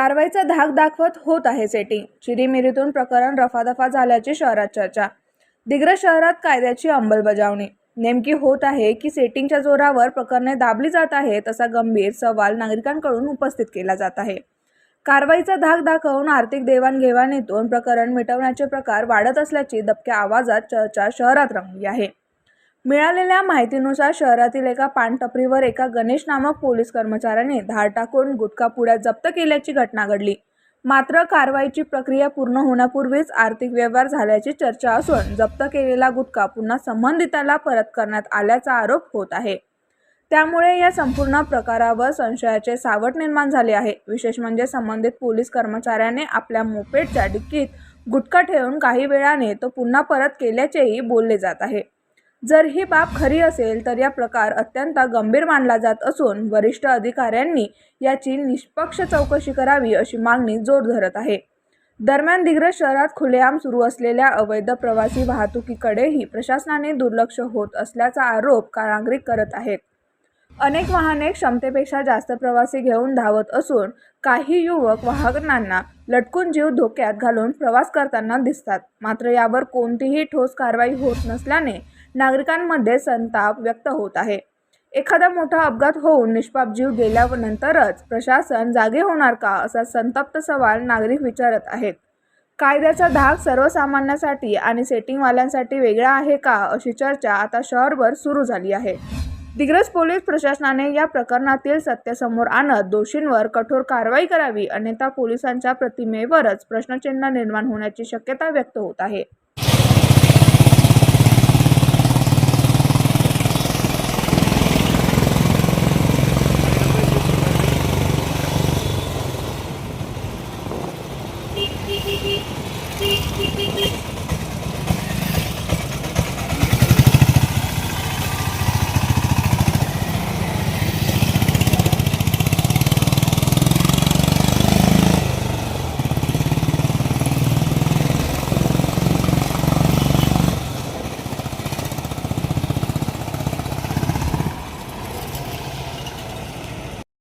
कारवाईचा धाक दाखवत होत आहे सेटिंग. चिरीमिरीतून प्रकरण रफादफा झाल्याची शहरात चर्चा. दिग्रस शहरात कायद्याची अंमलबजावणी नेमकी होत आहे की सेटिंगच्या जोरावर प्रकरणे दाबली जात आहेत, असा गंभीर सवाल नागरिकांकडून उपस्थित केला जात आहे. कारवाईचा धाक दाखवून आर्थिक देवाणघेवाणीतून प्रकरण मिटवण्याचे प्रकार वाढत असल्याची दबक्या आवाजात चर्चा शहरात रंगली आहे. मिळालेल्या माहितीनुसार शहरातील एका पानटपरीवर एका गणेश नामक पोलीस कर्मचाऱ्याने धाड टाकून गुटखा पुड्या जप्त केल्याची घटना घडली. मात्र कारवाईची प्रक्रिया पूर्ण होण्यापूर्वीच आर्थिक व्यवहार झाल्याची चर्चा असून जप्त केलेला गुटखा पुन्हा संबंधिताला परत करण्यात आल्याचा आरोप होत आहे. त्यामुळे या संपूर्ण प्रकारावर संशयाचे सावट निर्माण झाले आहे. विशेष म्हणजे संबंधित पोलीस कर्मचाऱ्याने आपल्या मोपेडच्या डिक्कीत गुटखा ठेवून काही वेळाने तो पुन्हा परत केल्याचेही बोलले जात आहे. जर ही बाब खरी असेल तर या प्रकार अत्यंत गंभीर मानला जात असून वरिष्ठ अधिकाऱ्यांनी याची निष्पक्ष चौकशी करावी अशी मागणी जोर धरत आहे. दरम्यान दिग्रस शहरात खुलेआम सुरू असलेल्या अवैध प्रवासी वाहतुकीकडेही प्रशासनाने दुर्लक्ष होत असल्याचा आरोप नागरिक करत आहेत. अनेक वाहने क्षमतेपेक्षा जास्त प्रवासी घेऊन धावत असून काही युवक वाहनांना लटकून जीव धोक्यात घालून प्रवास करताना दिसतात. मात्र यावर कोणतीही ठोस कारवाई होत नसल्याने नागरिकांमध्ये संताप व्यक्त होत आहे. एखादा मोठा अपघात होऊन निष्पाप जीव गेल्यानंतरच प्रशासन जागे होणार का, असा संतप्त सवाल नागरिक विचारत आहेत. कायद्याचा धाक सर्वसामान्यांसाठी आणि सेटिंगवाल्यांसाठी वेगळा आहे का, अशी चर्चा आता शहरभर सुरू झाली आहे. दिग्रस पोलीस प्रशासनाने या प्रकरणातील सत्य समोर आणत दोषींवर कठोर कारवाई करावी, अन्यथा पोलिसांच्या प्रतिमेवरच प्रश्नचिन्ह निर्माण होण्याची शक्यता व्यक्त होत आहे. Beep beep beep beep beep beep beep beep.